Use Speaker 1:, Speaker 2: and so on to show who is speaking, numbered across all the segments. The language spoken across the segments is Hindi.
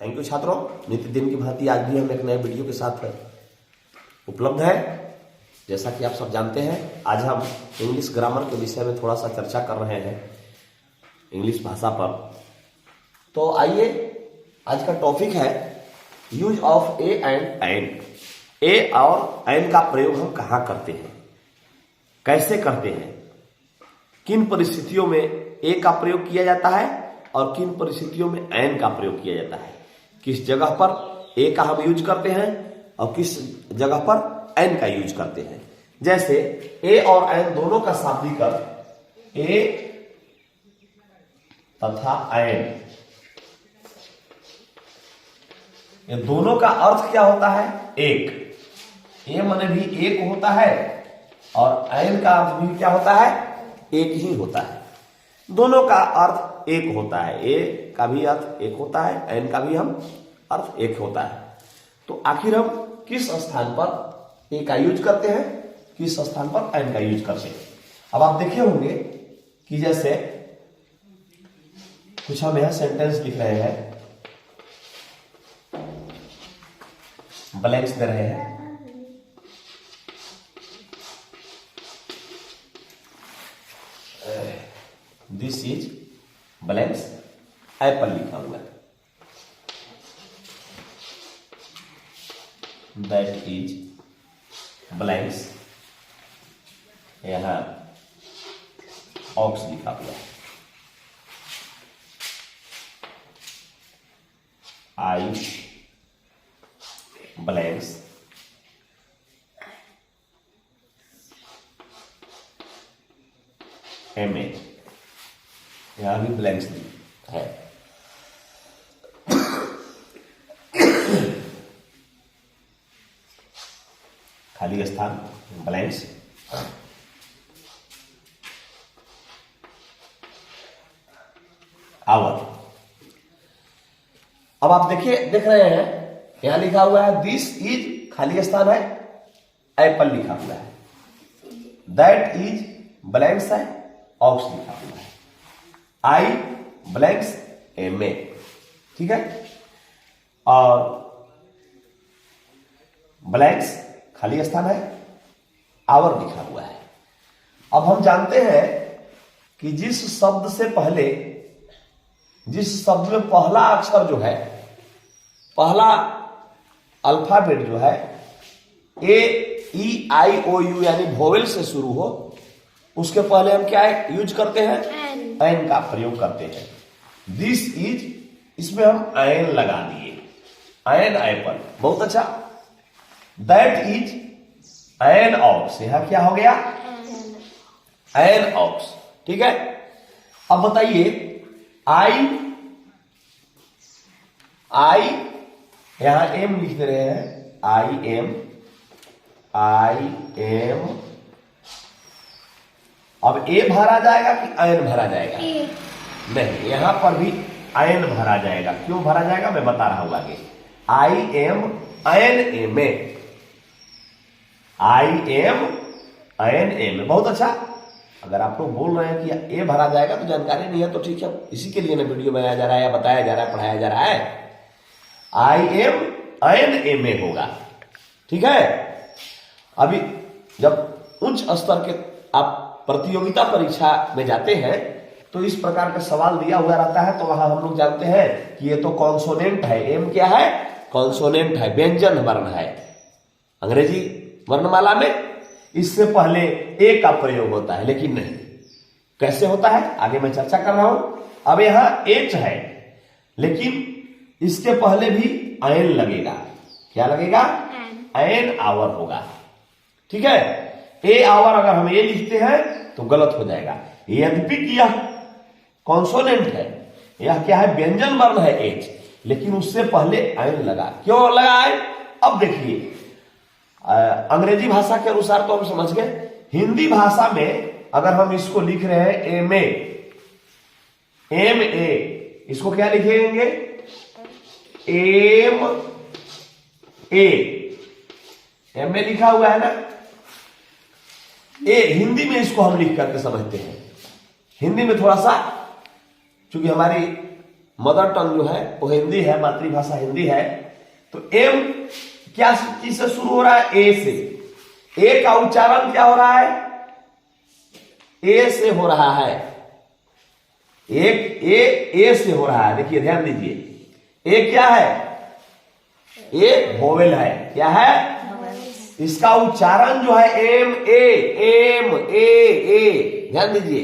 Speaker 1: थैंक यू छात्रों। नित्य दिन की भांति आज भी हम एक नए वीडियो के साथ उपलब्ध है। जैसा कि आप सब जानते हैं, आज हम इंग्लिश ग्रामर के विषय में थोड़ा सा चर्चा कर रहे हैं, इंग्लिश भाषा पर। तो आइए, आज का टॉपिक है use of a and an. A और एन का प्रयोग हम कहाँ करते हैं, कैसे करते हैं, किन परिस्थितियों में ए का प्रयोग किया जाता है और किन परिस्थितियों में एन का प्रयोग किया जाता है, किस जगह पर ए का हम यूज करते हैं और किस जगह पर एन का यूज करते हैं। जैसे ए और एन दोनों का शाब्दिक अर्थ ए तथा एन, ये दोनों का अर्थ क्या होता है? एक। ए माने भी एक होता है और एन का अर्थ भी क्या होता है? एक ही होता है। दोनों का अर्थ एक होता है, ए का भी अर्थ एक होता है, एन का भी हम अर्थ एक होता है। तो आखिर हम किस स्थान पर ए का यूज करते हैं, किस स्थान पर एन का यूज करते हैं? अब आप देखे होंगे कि जैसे कुछ हम यहां सेंटेंस लिख रहे हैं, ब्लैंक्स दे रहे हैं। दिस इज ब्लैंक्स, एप्पल लिखा हुआ है। दैट इज ब्लैंक्स, यहां ऑक्स लिखा हुआ है। आई ब्लैंक्स एम ए, यहां भी ब्लैंक्स है। खाली स्थान ब्लैंक्स। आवर। अब आप देख रहे हैं, यहां लिखा हुआ है दिस इज, खाली स्थान है, एप्पल लिखा हुआ है। दैट इज ब्लैंक्स है, ऑक्स लिखा हुआ है। आई ब्लैंक्स एम ए, ठीक है। और ब्लैंक्स खाली स्थान है, आवर लिखा हुआ है। अब हम जानते हैं कि जिस शब्द में पहला अक्षर जो है, पहला अल्फाबेट जो है ए ई आई ओ यू यानी वोवेल से शुरू हो, उसके पहले हम क्या यूज करते हैं? एन का प्रयोग करते हैं। दिस इज, इसमें हम एन लगा दिए, एन एप्पल, बहुत अच्छा। दैट इज एन ऑक्स, यहां क्या हो गया? एन ऑक्स, ठीक है। अब बताइए, आई यहां एम लिख रहे हैं, आई एम, अब ए भरा जाएगा कि एन भरा जाएगा? नहीं, यहां पर भी एन भरा जाएगा। क्यों भरा जाएगा मैं बता रहा हूं आगे। I M N M A, I M N M A, बहुत अच्छा। अगर आप लोग बोल रहे हैं कि ए भरा जाएगा तो जानकारी नहीं है तो ठीक है, इसी के लिए ना वीडियो बनाया जा रहा है या बताया जा रहा है, पढ़ाया जा रहा है। I M N M A होगा, ठीक है। अभी जब उच्च स्तर के आप प्रतियोगिता परीक्षा में जाते हैं तो इस प्रकार का सवाल दिया हुआ रहता है, तो वहां हम लोग जानते हैं कि ये तो कॉन्सोनेंट है। एम क्या है? कॉन्सोनेंट है, व्यंजन वर्ण है। अंग्रेजी वर्णमाला में इससे पहले ए का प्रयोग होता है, लेकिन नहीं। कैसे होता है आगे मैं चर्चा कर रहा हूं। अब यहां एच है, लेकिन इसके पहले भी एन लगेगा। क्या लगेगा? एन आवर होगा, ठीक है। ए आवर अगर हम ए लिखते हैं तो गलत हो जाएगा। यद्यपि यह कॉन्सोनेंट है, यह क्या है? व्यंजन वर्ण है एच, लेकिन उससे पहले एन लगा। क्यों लगा है? अब देखिए, अंग्रेजी भाषा के अनुसार तो हम समझ गए। हिंदी भाषा में अगर हम इसको लिख रहे हैं एम ए, इसको क्या लिखेंगे? एम ए लिखा हुआ है ना, ए। हिंदी में इसको हम लिख करके समझते हैं। हिंदी में थोड़ा सा, चूंकि हमारी मदर टंग जो है वो हिंदी है, मातृभाषा हिंदी है। तो एम क्या चीज से शुरू हो रहा है? ए से। ए का उच्चारण क्या हो रहा है? ए से हो रहा है। एक ए से हो रहा है। देखिए ध्यान दीजिए, ए क्या है? ए वोवेल है। क्या है? इसका उच्चारण जो है एम ए। ध्यान दीजिए,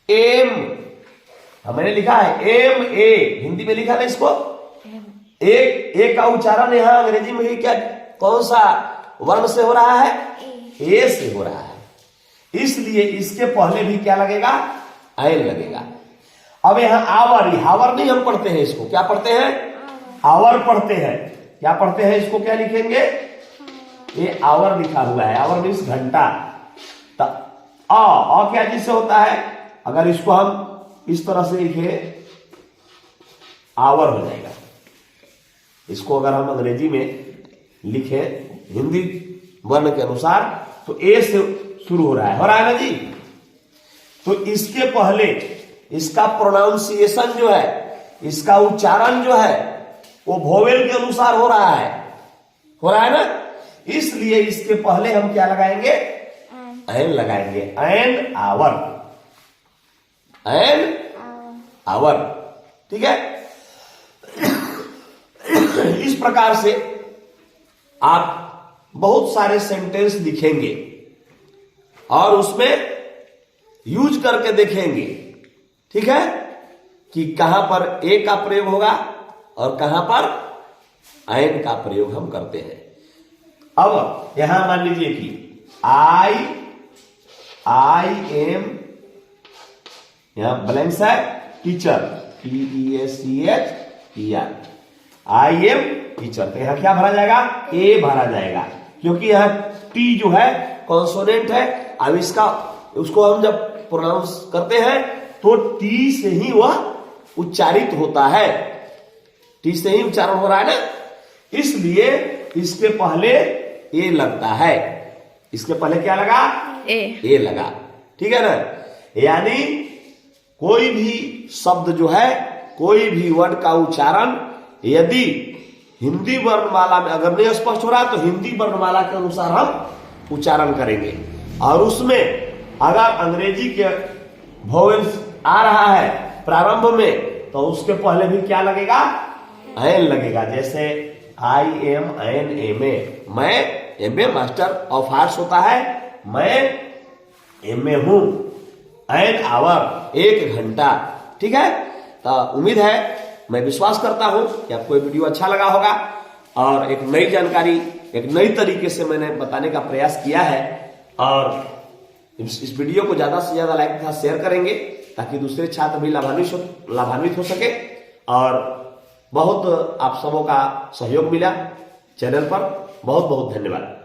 Speaker 1: एम मैंने लिखा है एम ए, हिंदी में लिखा ना इसको। ए का उच्चारण यहां अंग्रेजी में क्या, कौन सा वर्ण से हो रहा है? ए से हो रहा है। इसलिए इसके पहले भी क्या लगेगा? आयन लगेगा। अब यहां आवर, हावर नहीं हम पढ़ते हैं इसको, क्या पढ़ते हैं? आवर पढ़ते हैं। क्या पढ़ते हैं इसको? क्या लिखेंगे? ये आवर लिखा हुआ है। आवर मीन्स घंटा। अ क्या जिससे होता है? अगर इसको हम इस तरह से लिखे, आवर हो जाएगा। इसको अगर हम अंग्रेजी में लिखे हिंदी वर्ण के अनुसार, तो ए से शुरू हो रहा है। हो रहा है ना जी? तो इसके पहले इसका प्रोनाउंसिएशन जो है, इसका उच्चारण जो है, वो वोवेल के अनुसार हो रहा है। हो रहा है ना? इसलिए इसके पहले हम क्या लगाएंगे? एन लगाएंगे। An hour, an hour. ठीक है? इस प्रकार से आप बहुत सारे सेंटेंस लिखेंगे और उसमें यूज करके देखेंगे, ठीक है, कि कहां पर ए का प्रयोग होगा और कहां पर एन का प्रयोग हम करते हैं। अब यहां मान लीजिए कि आई एम, यहां ब्लैंक्स है, teacher, TEACHER, I am teacher. तो यहां क्या भरा जाएगा? ए भरा जाएगा, क्योंकि यहां टी जो है कॉन्सोनेंट है। अब इसका उसको हम जब प्रोनाउंस करते हैं तो टी से ही वह उच्चारित होता है। टी से ही उच्चारण हो रहा है ना, इसलिए इसके पहले ए लगता है। इसके पहले क्या लगा? ए लगा। ठीक है ना? यानी कोई भी शब्द जो है, कोई भी वर्ड का उच्चारण यदि हिंदी वर्णमाला में अगर नहीं स्पष्ट हो रहा है तो हिंदी वर्णमाला के अनुसार हम उच्चारण करेंगे। और उसमें अगर अंग्रेजी के वोवेल्स आ रहा है प्रारंभ में, तो उसके पहले भी क्या लगेगा? एन लगेगा। जैसे I M N M A, मैं M A master of arts होता है, मैं एम ए हूं। एन आवर, 1 घंटा। ठीक है? तो उम्मीद है, मैं विश्वास करता हूं कि आपको ये वीडियो अच्छा लगा होगा और एक नई जानकारी, एक नई तरीके से मैंने बताने का प्रयास किया है। और इस वीडियो को ज्यादा से ज्यादा लाइक के साथ शेयर करेंगे ताकि दूसरे छात्र भी लाभान्वित हो सके। और बहुत आप सबों का सहयोग मिला चैनल पर। बहुत बहुत धन्यवाद।